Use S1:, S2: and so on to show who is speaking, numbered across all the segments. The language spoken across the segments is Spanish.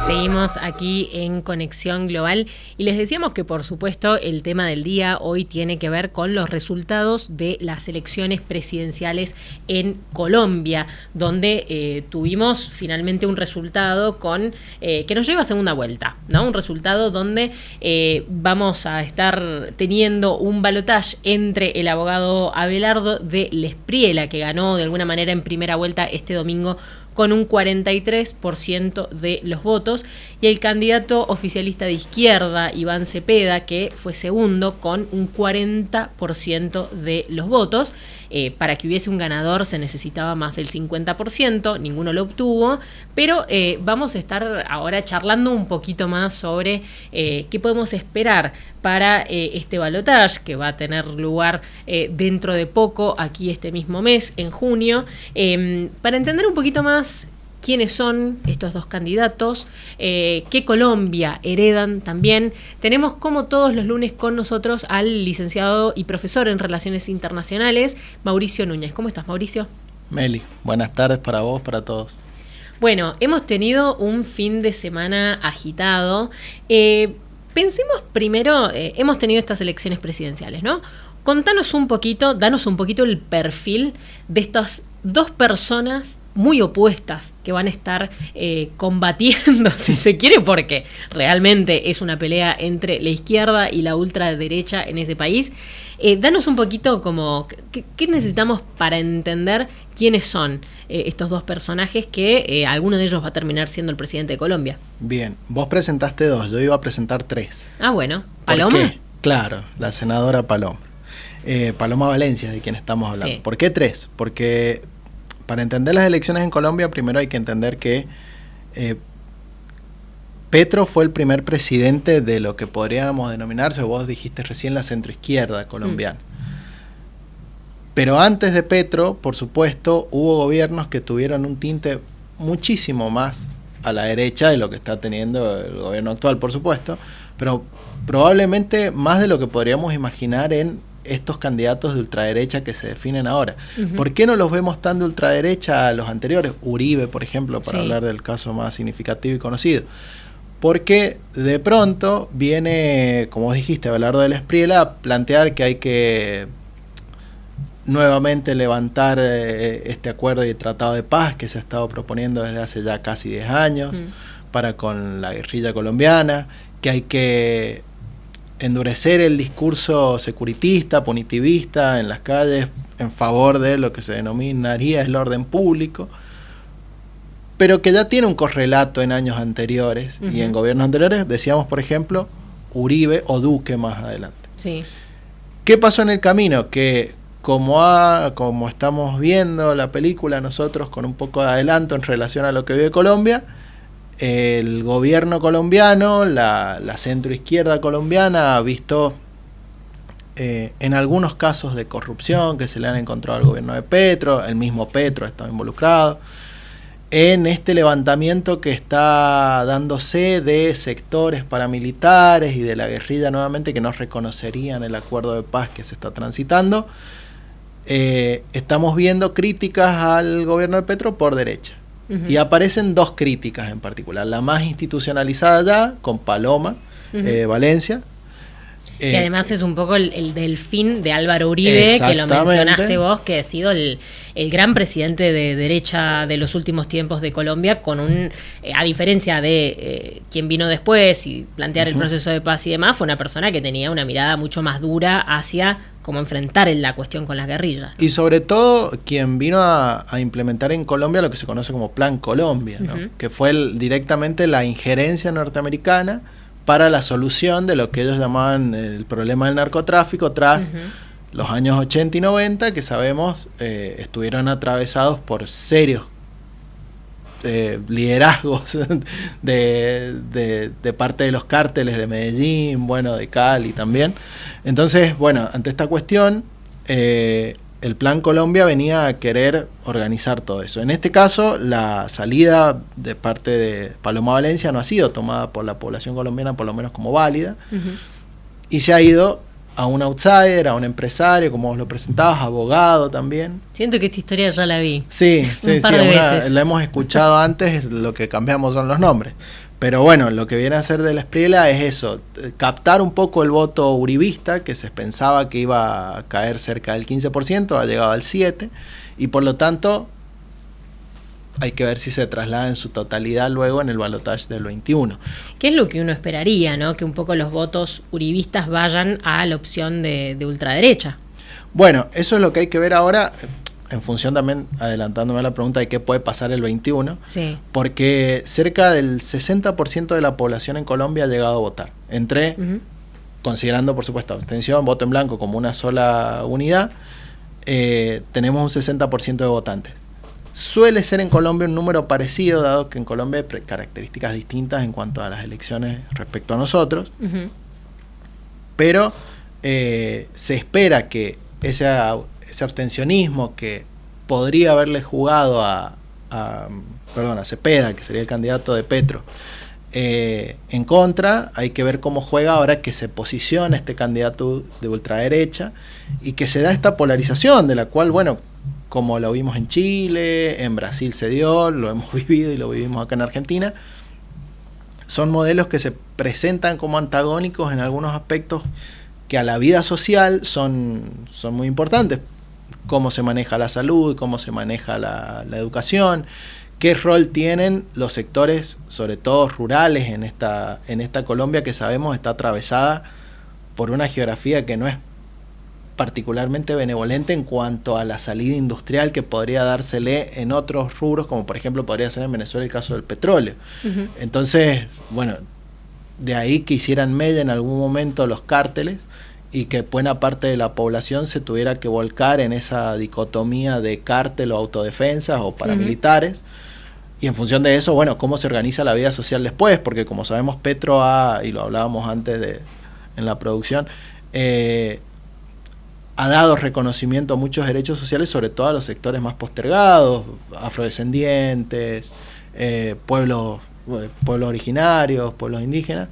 S1: Seguimos aquí en Conexión Global y les decíamos que por supuesto el tema del día hoy tiene que ver con los resultados de las elecciones presidenciales en Colombia, donde tuvimos finalmente un resultado que nos lleva a segunda vuelta, ¿no? Un resultado donde vamos a estar teniendo un balotaje entre el abogado Abelardo de L'esPriella, que ganó de alguna manera en primera vuelta este domingo con un 43% de los votos, y el candidato oficialista de izquierda, Iván Cepeda, que fue segundo con un 40% de los votos. Para que hubiese un ganador se necesitaba más del 50%, ninguno lo obtuvo, pero vamos a estar ahora charlando un poquito más sobre qué podemos esperar para este balotaje que va a tener lugar dentro de poco, aquí este mismo mes, en junio, para entender un poquito más quiénes son estos dos candidatos, qué Colombia heredan también. Tenemos como todos los lunes con nosotros al licenciado y profesor en Relaciones Internacionales, Mauricio Núñez. ¿Cómo estás, Mauricio?
S2: Meli, buenas tardes para vos, para todos.
S1: Bueno, hemos tenido un fin de semana agitado. Pensemos primero, hemos tenido estas elecciones presidenciales, ¿no? Danos un poquito el perfil de estas dos personas muy opuestas que van a estar combatiendo, si se quiere, porque realmente es una pelea entre la izquierda y la ultraderecha en ese país. Danos un poquito como qué necesitamos para entender quiénes son estos dos personajes que alguno de ellos va a terminar siendo el presidente de Colombia.
S2: Bien, vos presentaste dos, yo iba a presentar tres.
S1: Ah, bueno. ¿Paloma?
S2: ¿Por qué? Claro, la senadora Paloma. Paloma Valencia, de quien estamos hablando. Sí. ¿Por qué tres? Porque para entender las elecciones en Colombia, primero hay que entender que Petro fue el primer presidente de lo que podríamos denominarse, o vos dijiste recién, la centroizquierda colombiana. Pero antes de Petro, por supuesto, hubo gobiernos que tuvieron un tinte muchísimo más a la derecha de lo que está teniendo el gobierno actual, por supuesto, pero probablemente más de lo que podríamos imaginar en estos candidatos de ultraderecha que se definen ahora. ¿Por qué no los vemos tan de ultraderecha a los anteriores? Uribe, por ejemplo, para hablar del caso más significativo y conocido. Porque de pronto viene, como dijiste, Abelardo de L'espriella a plantear que hay que nuevamente levantar este acuerdo y tratado de paz que se ha estado proponiendo desde hace ya casi 10 años para con la guerrilla colombiana, que hay que endurecer el discurso securitista, punitivista en las calles en favor de lo que se denominaría el orden público, pero que ya tiene un correlato en años anteriores y en gobiernos anteriores, decíamos por ejemplo Uribe o Duque más adelante. Sí. ¿Qué pasó en el camino? Que como estamos viendo la película nosotros con un poco de adelanto en relación a lo que vive Colombia, el gobierno colombiano, la centroizquierda colombiana ha visto en algunos casos de corrupción que se le han encontrado al gobierno de Petro, el mismo Petro ha estado involucrado, en este levantamiento que está dándose de sectores paramilitares y de la guerrilla nuevamente que no reconocerían el acuerdo de paz que se está transitando. Estamos viendo críticas al gobierno de Petro por derecha. Y aparecen dos críticas en particular. La más institucionalizada ya, con Paloma Valencia.
S1: Que además es un poco el delfín de Álvaro Uribe, que lo mencionaste vos, que ha sido el gran presidente de derecha de los últimos tiempos de Colombia, con a diferencia de quien vino después y plantear el proceso de paz y demás, fue una persona que tenía una mirada mucho más dura hacia cómo enfrentar la cuestión con las guerrillas.
S2: Y sobre todo quien vino a implementar en Colombia lo que se conoce como Plan Colombia, ¿no? Que fue directamente la injerencia norteamericana para la solución de lo que ellos llamaban el problema del narcotráfico tras los años 80 y 90, que sabemos estuvieron atravesados por serios liderazgos de parte de los cárteles de Medellín, bueno, de Cali también. Entonces, bueno, ante esta cuestión, el Plan Colombia venía a querer organizar todo eso. En este caso, la salida de parte de Paloma Valencia no ha sido tomada por la población colombiana, por lo menos como válida, y se ha ido a un outsider, a un empresario, como vos lo presentabas, abogado también.
S1: Siento que esta historia ya la vi.
S2: Sí,
S1: veces.
S2: la hemos escuchado antes, lo que cambiamos son los nombres. Pero bueno, lo que viene a hacer de la Espriella es eso, captar un poco el voto uribista, que se pensaba que iba a caer cerca del 15%, ha llegado al 7%, y por lo tanto hay que ver si se traslada en su totalidad luego en el balotaje del 21.
S1: ¿Qué es lo que uno esperaría, ¿no? Que un poco los votos uribistas vayan a la opción de ultraderecha.
S2: Bueno, eso es lo que hay que ver ahora, en función también, adelantándome a la pregunta de qué puede pasar el 21,
S1: sí.
S2: Porque cerca del 60% de la población en Colombia ha llegado a votar, considerando por supuesto abstención, voto en blanco como una sola unidad, tenemos un 60% de votantes. Suele ser en Colombia un número parecido, dado que en Colombia hay características distintas en cuanto a las elecciones respecto a nosotros, pero se espera que ese abstencionismo que podría haberle jugado a Cepeda, que sería el candidato de Petro, en contra, hay que ver cómo juega ahora que se posiciona este candidato de ultraderecha y que se da esta polarización, de la cual, bueno, como lo vimos en Chile, en Brasil se dio, lo hemos vivido y lo vivimos acá en Argentina, son modelos que se presentan como antagónicos en algunos aspectos que a la vida social son muy importantes. Cómo se maneja la salud, cómo se maneja la educación, qué rol tienen los sectores, sobre todo rurales, en esta Colombia que sabemos está atravesada por una geografía que no es particularmente benevolente en cuanto a la salida industrial que podría dársele en otros rubros, como por ejemplo podría ser en Venezuela el caso del petróleo. Entonces, bueno, de ahí que hicieran mella en algún momento los cárteles y que buena parte de la población se tuviera que volcar en esa dicotomía de cártel o autodefensas o paramilitares. Y en función de eso, bueno, cómo se organiza la vida social después, porque como sabemos Petro y lo hablábamos antes en la producción, ha dado reconocimiento a muchos derechos sociales, sobre todo a los sectores más postergados, afrodescendientes, pueblos originarios, pueblos indígenas,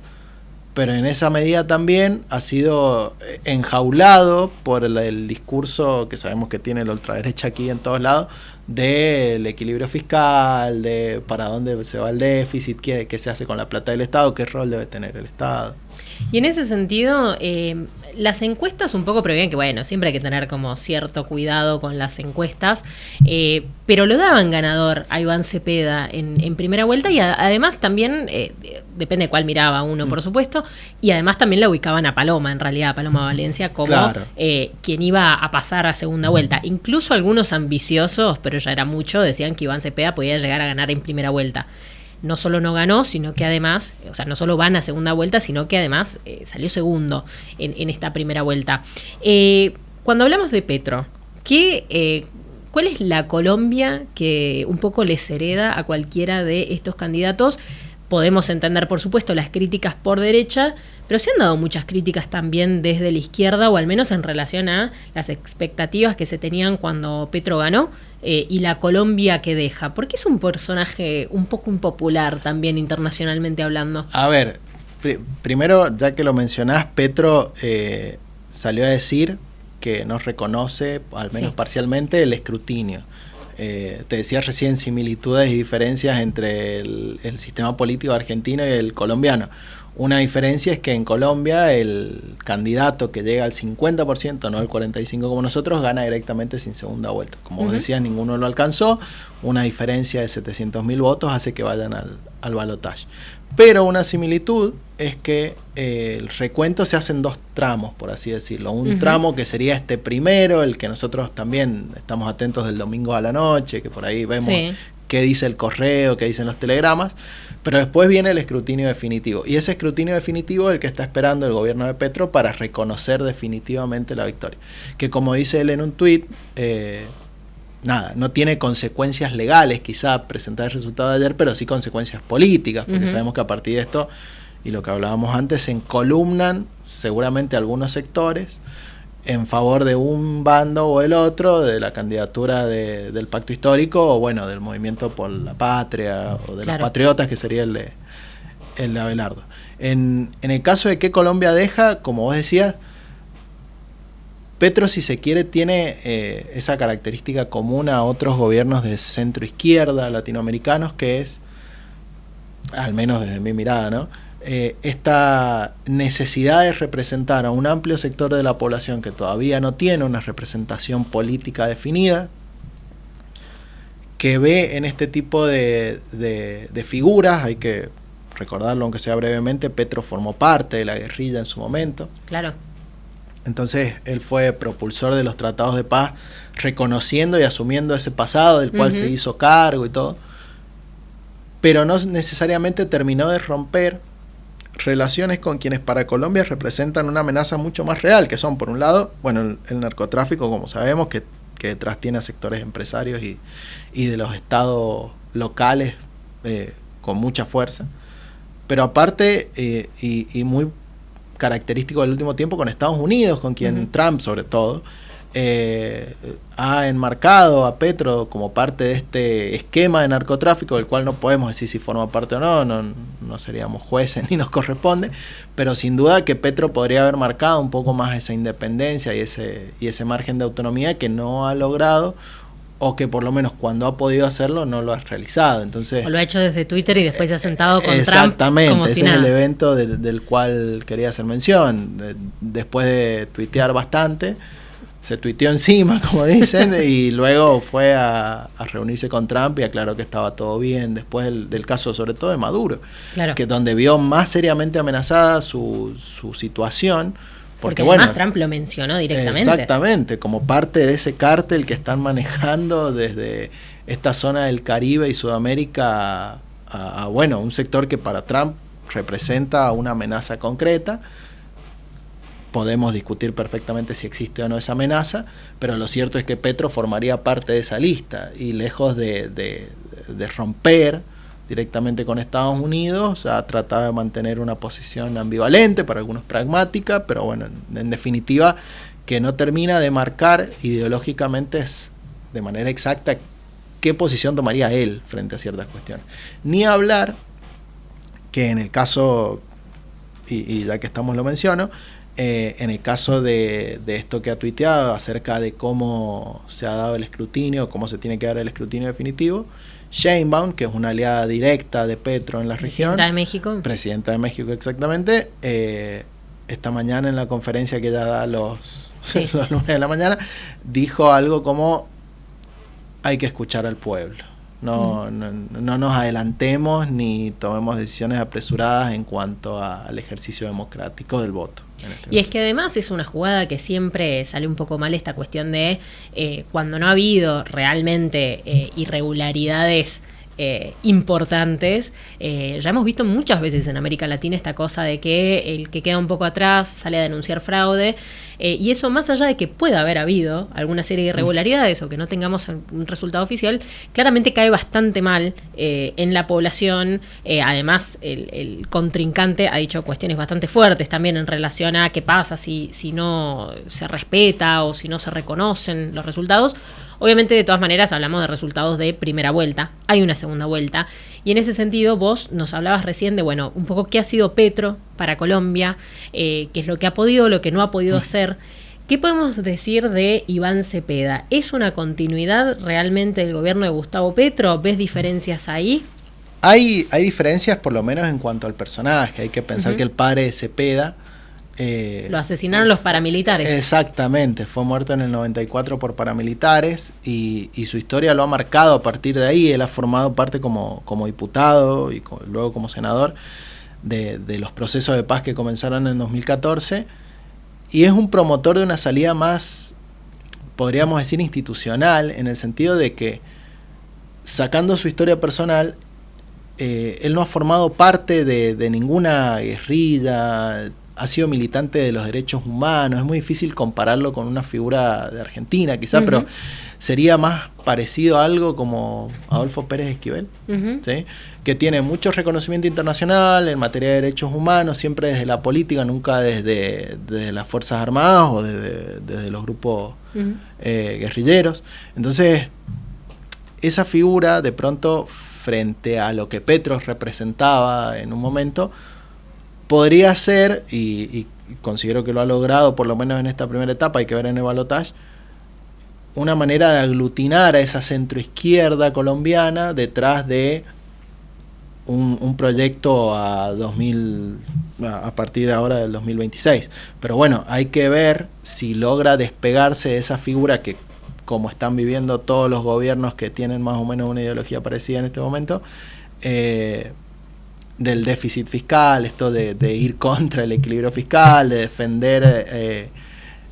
S2: pero en esa medida también ha sido enjaulado por el discurso que sabemos que tiene la ultraderecha aquí en todos lados, del equilibrio fiscal, de para dónde se va el déficit, qué se hace con la plata del Estado, qué rol debe tener el Estado.
S1: Y en ese sentido, las encuestas un poco prevían que, bueno, siempre hay que tener como cierto cuidado con las encuestas, pero lo daban ganador a Iván Cepeda en primera vuelta y además también, depende de cuál miraba uno, por supuesto, y además también la ubicaban a Paloma, en realidad, a Paloma Valencia, como claro, quien iba a pasar a segunda vuelta. Incluso algunos ambiciosos, pero ya era mucho, decían que Iván Cepeda podía llegar a ganar en primera vuelta. No solo no ganó, sino que además, o sea, no solo van a segunda vuelta, sino que además salió segundo en esta primera vuelta. Cuando hablamos de Petro, ¿cuál es la Colombia que un poco les hereda a cualquiera de estos candidatos? Podemos entender, por supuesto, las críticas por derecha, pero se han dado muchas críticas también desde la izquierda, o al menos en relación a las expectativas que se tenían cuando Petro ganó, y la Colombia que deja. ¿Por qué es un personaje un poco impopular también internacionalmente hablando?
S2: A ver, primero, ya que lo mencionás, Petro salió a decir que no reconoce, al menos parcialmente, el escrutinio. Te decía recién similitudes y diferencias entre el sistema político argentino y el colombiano. Una diferencia es que en Colombia el candidato que llega al 50%, no al 45% como nosotros, gana directamente sin segunda vuelta. Como vos decías, ninguno lo alcanzó. Una diferencia de 700.000 votos hace que vayan al balotaje. Pero una similitud es que el recuento se hace en dos tramos, por así decirlo. Un tramo que sería este primero, el que nosotros también estamos atentos del domingo a la noche, que por ahí vemos qué dice el correo, qué dicen los telegramas. Pero después viene el escrutinio definitivo. Y ese escrutinio definitivo es el que está esperando el gobierno de Petro para reconocer definitivamente la victoria. Que como dice él en un tuit, no tiene consecuencias legales, quizá presentar el resultado de ayer, pero sí consecuencias políticas, porque sabemos que a partir de esto, y lo que hablábamos antes, se encolumnan seguramente algunos sectores en favor de un bando o el otro, de la candidatura del pacto histórico, o bueno, del movimiento por la patria, o de los patriotas, que sería el de Abelardo. En el caso de que Colombia deja, como vos decías, Petro, si se quiere, tiene esa característica común a otros gobiernos de centro-izquierda latinoamericanos, que es, al menos desde mi mirada, ¿no? Esta necesidad de representar a un amplio sector de la población que todavía no tiene una representación política definida, que ve en este tipo de figuras, hay que recordarlo aunque sea brevemente, Petro formó parte de la guerrilla en su momento.
S1: Claro.
S2: Entonces él fue propulsor de los tratados de paz, reconociendo y asumiendo ese pasado del cual se hizo cargo y todo, pero no necesariamente terminó de romper relaciones con quienes para Colombia representan una amenaza mucho más real, que son, por un lado, bueno, el narcotráfico, como sabemos, que detrás tiene a sectores empresarios y de los estados locales con mucha fuerza, pero aparte, y muy característico del último tiempo, con Estados Unidos, con quien Trump sobre todo ha enmarcado a Petro como parte de este esquema de narcotráfico, del cual no podemos decir si forma parte o no seríamos jueces ni nos corresponde, pero sin duda que Petro podría haber marcado un poco más esa independencia y ese margen de autonomía que no ha logrado, o que por lo menos cuando ha podido hacerlo no lo ha realizado. Entonces,
S1: o lo ha hecho desde Twitter y después se ha sentado con
S2: exactamente,
S1: Trump como
S2: ese
S1: si
S2: es
S1: nada.
S2: el evento del cual quería hacer mención. Después de tuitear bastante, se tuiteó encima, como dicen, y luego fue a reunirse con Trump y aclaró que estaba todo bien, después del caso sobre todo de Maduro,
S1: Claro.
S2: que donde vio más seriamente amenazada su situación,
S1: porque
S2: bueno,
S1: además Trump lo mencionó directamente.
S2: Exactamente, como parte de ese cártel que están manejando desde esta zona del Caribe y Sudamérica a bueno, un sector que para Trump representa una amenaza concreta. Podemos discutir perfectamente si existe o no esa amenaza, pero lo cierto es que Petro formaría parte de esa lista, y lejos de romper directamente con Estados Unidos, ha tratado de mantener una posición ambivalente, para algunos pragmática, pero bueno, en definitiva, que no termina de marcar ideológicamente de manera exacta qué posición tomaría él frente a ciertas cuestiones. Ni hablar que en el caso, y ya que estamos lo menciono, en el caso de esto que ha tuiteado acerca de cómo se ha dado el escrutinio, cómo se tiene que dar el escrutinio definitivo, Sheinbaum, que es una aliada directa de Petro en la región.
S1: Presidenta de México.
S2: Presidenta de México, exactamente. Esta mañana en la conferencia que ella da los lunes de la mañana, dijo algo como: hay que escuchar al pueblo. No nos adelantemos ni tomemos decisiones apresuradas en cuanto al ejercicio democrático del voto.
S1: Y es que además es una jugada que siempre sale un poco mal, esta cuestión de cuando no ha habido realmente irregularidades importantes. Ya hemos visto muchas veces en América Latina esta cosa de que el que queda un poco atrás sale a denunciar fraude, y eso, más allá de que pueda haber habido alguna serie de irregularidades o que no tengamos un resultado oficial, claramente cae bastante mal en la población. Además, el contrincante ha dicho cuestiones bastante fuertes también en relación a qué pasa si no se respeta o si no se reconocen los resultados. Obviamente, de todas maneras, hablamos de resultados de primera vuelta. Hay una segunda vuelta. Y en ese sentido, vos nos hablabas recién de, bueno, un poco qué ha sido Petro para Colombia, qué es lo que ha podido, lo que no ha podido hacer. ¿Qué podemos decir de Iván Cepeda? ¿Es una continuidad realmente del gobierno de Gustavo Petro? ¿Ves diferencias ahí?
S2: Hay diferencias, por lo menos en cuanto al personaje. Hay que pensar que el padre de Cepeda...
S1: lo asesinaron los paramilitares.
S2: Exactamente, fue muerto en el 94 por paramilitares, y su historia lo ha marcado a partir de ahí. Él ha formado parte como diputado y luego como senador de los procesos de paz que comenzaron en 2014, y es un promotor de una salida más, podríamos decir, institucional, en el sentido de que, sacando su historia personal, él no ha formado parte de ninguna guerrilla, ha sido militante de los derechos humanos. Es muy difícil compararlo con una figura de Argentina, quizá, pero sería más parecido a algo como Adolfo Pérez Esquivel, ¿sí? Que tiene mucho reconocimiento internacional en materia de derechos humanos, siempre desde la política, nunca desde las Fuerzas Armadas o desde los grupos guerrilleros. Entonces, esa figura, de pronto, frente a lo que Petro representaba en un momento, podría ser, y considero que lo ha logrado, por lo menos en esta primera etapa, hay que ver en el balotaje, una manera de aglutinar a esa centroizquierda colombiana detrás de un proyecto a partir de ahora del 2026. Pero bueno, hay que ver si logra despegarse de esa figura que, como están viviendo todos los gobiernos que tienen más o menos una ideología parecida en este momento, del déficit fiscal, esto de ir contra el equilibrio fiscal, de defender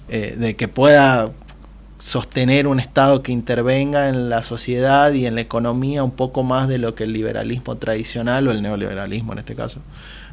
S2: de que pueda sostener un Estado que intervenga en la sociedad y en la economía un poco más de lo que el liberalismo tradicional, o el neoliberalismo en este caso,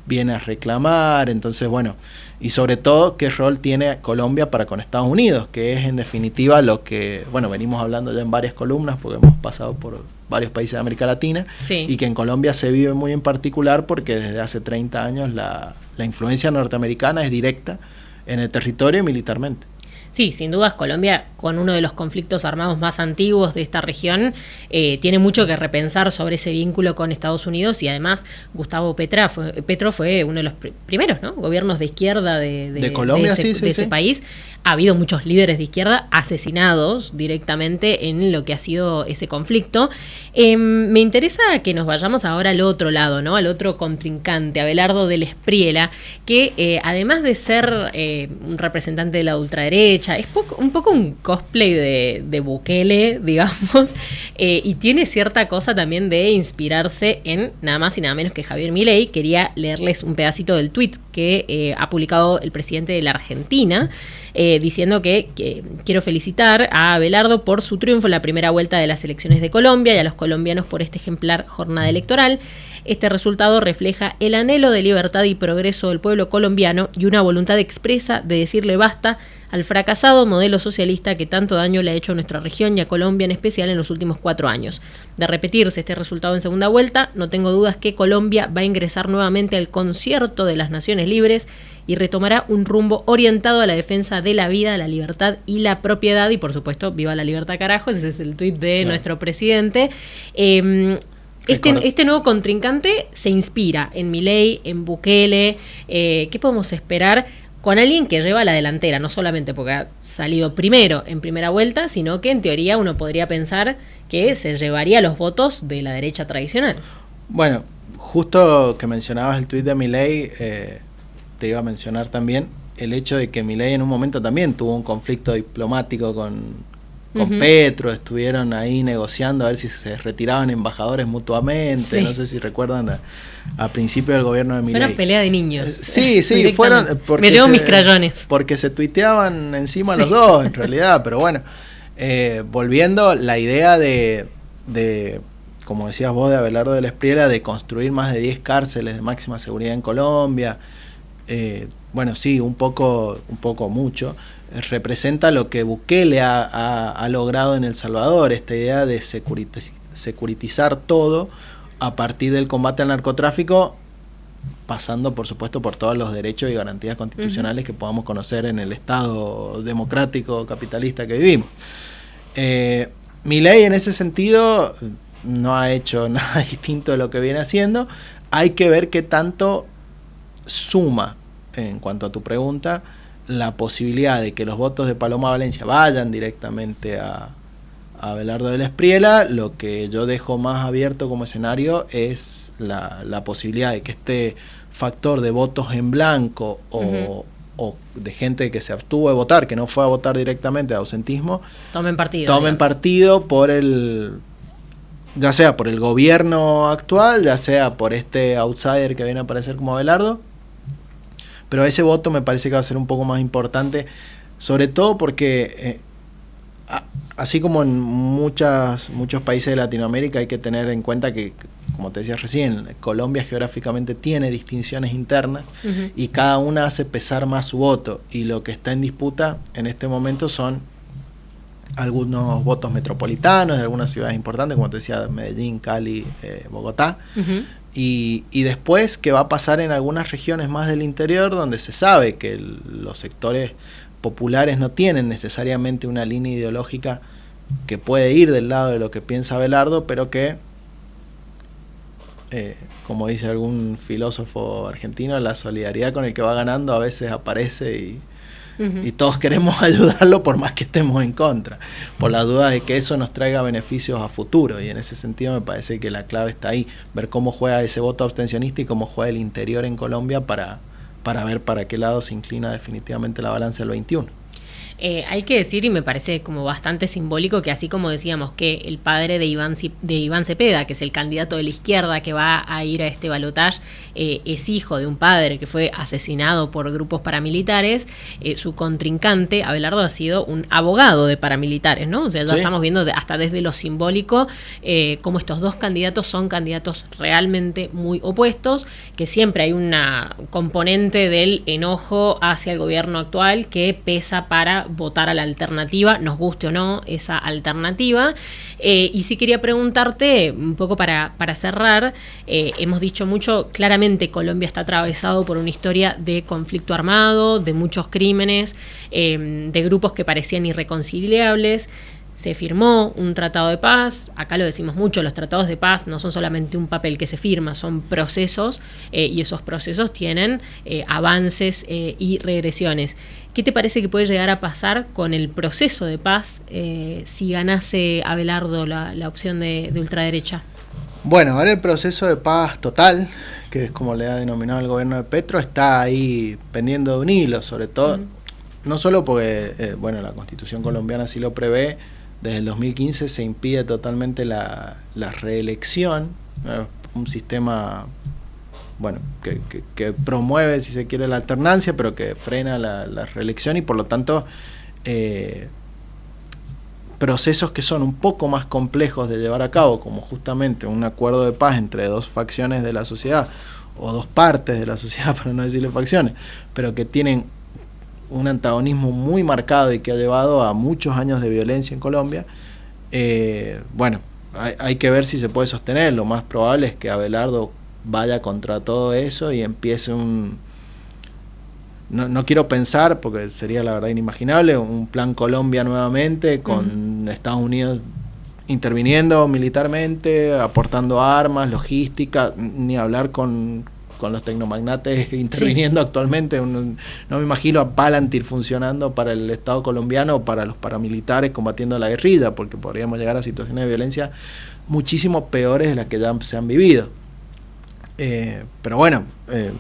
S2: viene a reclamar. Entonces, bueno, y sobre todo, ¿qué rol tiene Colombia para con Estados Unidos? Que es en definitiva lo que, bueno, venimos hablando ya en varias columnas, porque hemos pasado por varios países de América Latina,
S1: sí,
S2: y que en Colombia se vive muy en particular porque desde hace 30 años la influencia norteamericana es directa en el territorio y militarmente.
S1: Sí, sin dudas Colombia, con uno de los conflictos armados más antiguos de esta región, tiene mucho que repensar sobre ese vínculo con Estados Unidos, y además Gustavo Petro fue uno de los primeros, ¿no?, gobiernos de izquierda de Colombia, de ese país. Ha habido muchos líderes de izquierda asesinados directamente en lo que ha sido ese conflicto. Me interesa que nos vayamos ahora al otro lado, ¿no?, al otro contrincante, Abelardo del Espriella, que además de ser un representante de la ultraderecha, es un poco un cosplay de Bukele, digamos, y tiene cierta cosa también de inspirarse en nada más y nada menos que Javier Milei. Quería leerles un pedacito del tuit que ha publicado el presidente de la Argentina, diciendo que quiero felicitar a Abelardo por su triunfo en la primera vuelta de las elecciones de Colombia y a los colombianos por esta ejemplar jornada electoral. Este resultado refleja el anhelo de libertad y progreso del pueblo colombiano y una voluntad expresa de decirle basta al fracasado modelo socialista que tanto daño le ha hecho a nuestra región y a Colombia en especial en los últimos 4 años. De repetirse este resultado en segunda vuelta, no tengo dudas que Colombia va a ingresar nuevamente al concierto de las naciones libres y retomará un rumbo orientado a la defensa de la vida, la libertad y la propiedad. Y por supuesto, viva la libertad, carajo, ese es el tuit de nuestro presidente. Este nuevo contrincante se inspira en Milei, en Bukele. ¿Qué podemos esperar con alguien que lleva la delantera? No solamente porque ha salido primero en primera vuelta, sino que en teoría uno podría pensar que se llevaría los votos de la derecha tradicional.
S2: Bueno, justo que mencionabas el tuit de Milei, te iba a mencionar también el hecho de que Milei en un momento también tuvo un conflicto diplomático con Petro, estuvieron ahí negociando a ver si se retiraban embajadores mutuamente, no sé si recuerdan a principio del gobierno de Milei.
S1: Fue una pelea de niños.
S2: Sí, fueron...
S1: Me llevo mis crayones.
S2: Porque se tuiteaban encima los dos, en realidad, pero bueno, volviendo, la idea de, como decías vos, de Abelardo del Espriella, de construir más de 10 cárceles de máxima seguridad en Colombia, bueno, sí, un poco mucho, representa lo que Bukele ha logrado en El Salvador, esta idea de securitizar todo a partir del combate al narcotráfico, pasando por supuesto por todos los derechos y garantías constitucionales que podamos conocer en el Estado democrático capitalista que vivimos. Milei en ese sentido no ha hecho nada distinto de lo que viene haciendo. Hay que ver qué tanto suma, en cuanto a tu pregunta, la posibilidad de que los votos de Paloma Valencia vayan directamente a Abelardo del Espriella. Lo que yo dejo más abierto como escenario es la posibilidad de que este factor de votos en blanco o de gente que se abstuvo de votar, que no fue a votar directamente, de ausentismo, tomen partido por ya sea por el gobierno actual, ya sea por este outsider que viene a aparecer como Abelardo. Pero ese voto me parece que va a ser un poco más importante, sobre todo porque así como en muchos países de Latinoamérica, hay que tener en cuenta que, como te decía recién, Colombia geográficamente tiene distinciones internas y cada una hace pesar más su voto, y lo que está en disputa en este momento son algunos votos metropolitanos de algunas ciudades importantes, como te decía, Medellín, Cali, Bogotá. Y después, ¿qué va a pasar en algunas regiones más del interior, donde se sabe que los sectores populares no tienen necesariamente una línea ideológica que puede ir del lado de lo que piensa Abelardo, pero que como dice algún filósofo argentino, la solidaridad con el que va ganando a veces aparece y todos queremos ayudarlo por más que estemos en contra, por la duda de que eso nos traiga beneficios a futuro, y en ese sentido me parece que la clave está ahí, ver cómo juega ese voto abstencionista y cómo juega el interior en Colombia para ver para qué lado se inclina definitivamente la balanza del 21.
S1: Hay que decir, y me parece como bastante simbólico, que así como decíamos que el padre de Iván Cepeda, que es el candidato de la izquierda que va a ir a este balotaje, es hijo de un padre que fue asesinado por grupos paramilitares, su contrincante, Abelardo, ha sido un abogado de paramilitares, ¿no? O sea, ya sí, estamos viendo hasta desde lo simbólico cómo estos dos candidatos son candidatos realmente muy opuestos, que siempre hay una componente del enojo hacia el gobierno actual que pesa para votar a la alternativa, nos guste o no esa alternativa. Y sí quería preguntarte, un poco para cerrar, hemos dicho mucho, claramente Colombia está atravesado por una historia de conflicto armado, de muchos crímenes, de grupos que parecían irreconciliables. Se firmó un tratado de paz, acá lo decimos mucho, los tratados de paz no son solamente un papel que se firma, son procesos, y esos procesos tienen avances y regresiones. ¿Qué te parece que puede llegar a pasar con el proceso de paz si ganase Abelardo la opción de ultraderecha?
S2: Bueno, ahora el proceso de paz total, que es como le ha denominado el gobierno de Petro, está ahí pendiendo de un hilo, sobre todo, no solo porque bueno, la Constitución colombiana así lo prevé. Desde el 2015 se impide totalmente la reelección, un sistema, bueno, que promueve, si se quiere, la alternancia, pero que frena la reelección, y por lo tanto procesos que son un poco más complejos de llevar a cabo, como justamente un acuerdo de paz entre dos facciones de la sociedad, o dos partes de la sociedad, para no decirle facciones, pero que tienen un antagonismo muy marcado y que ha llevado a muchos años de violencia en Colombia. Bueno, hay que ver si se puede sostener. Lo más probable es que Abelardo vaya contra todo eso y empiece no quiero pensar, porque sería la verdad inimaginable, un plan Colombia nuevamente, con Estados Unidos interviniendo militarmente, aportando armas, logística, ni hablar con los tecnomagnates interviniendo actualmente. No me imagino a Palantir funcionando para el Estado colombiano o para los paramilitares combatiendo la guerrilla, porque podríamos llegar a situaciones de violencia muchísimo peores de las que ya se han vivido. Pero bueno,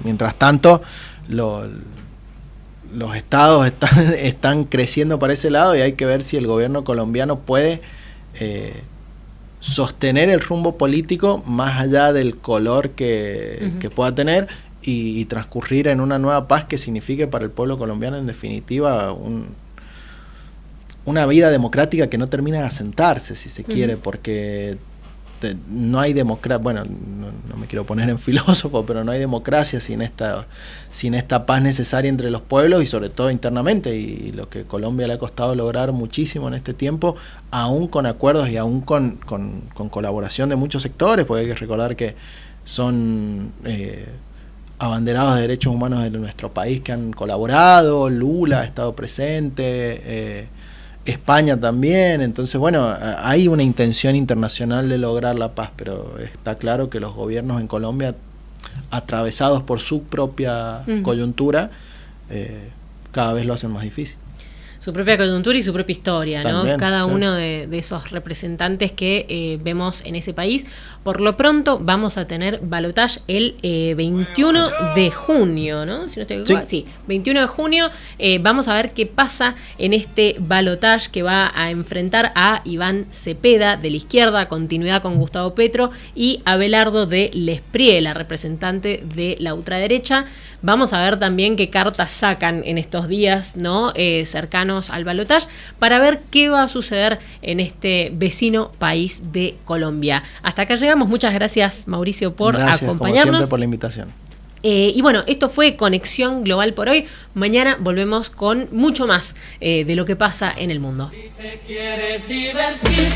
S2: mientras tanto, los estados están creciendo para ese lado, y hay que ver si el gobierno colombiano puede sostener el rumbo político más allá del color que pueda tener, y transcurrir en una nueva paz que signifique para el pueblo colombiano, en definitiva, una vida democrática que no termina de asentarse, si se quiere, porque no hay democracia. Bueno, no me quiero poner en filósofo, pero no hay democracia sin esta paz necesaria entre los pueblos, y sobre todo internamente, y lo que Colombia le ha costado lograr muchísimo en este tiempo, aún con acuerdos y aún con colaboración de muchos sectores, porque hay que recordar que son abanderados de derechos humanos de nuestro país que han colaborado. Lula ha estado presente, España también. Entonces, bueno, hay una intención internacional de lograr la paz, pero está claro que los gobiernos en Colombia, atravesados por su propia coyuntura, cada vez lo hacen más difícil.
S1: Su propia coyuntura y su propia historia, ¿no?
S2: También,
S1: cada
S2: claro,
S1: uno de esos representantes que vemos en ese país. Por lo pronto vamos a tener balotaje el 21 de junio, ¿no? Si no estoy equivocada. Sí, 21 de junio. Vamos a ver qué pasa en este balotaje que va a enfrentar a Iván Cepeda de la izquierda, continuidad con Gustavo Petro, y Abelardo de L'Esprit, la representante de la ultraderecha. Vamos a ver también qué cartas sacan en estos días, ¿no? Cercanos al balotaje, para ver qué va a suceder en este vecino país de Colombia. Hasta acá llegamos. Muchas gracias, Mauricio, por acompañarnos. Como
S2: siempre, por la invitación.
S1: Y bueno, esto fue Conexión Global por hoy. Mañana volvemos con mucho más de lo que pasa en el mundo. Si te quieres divertir,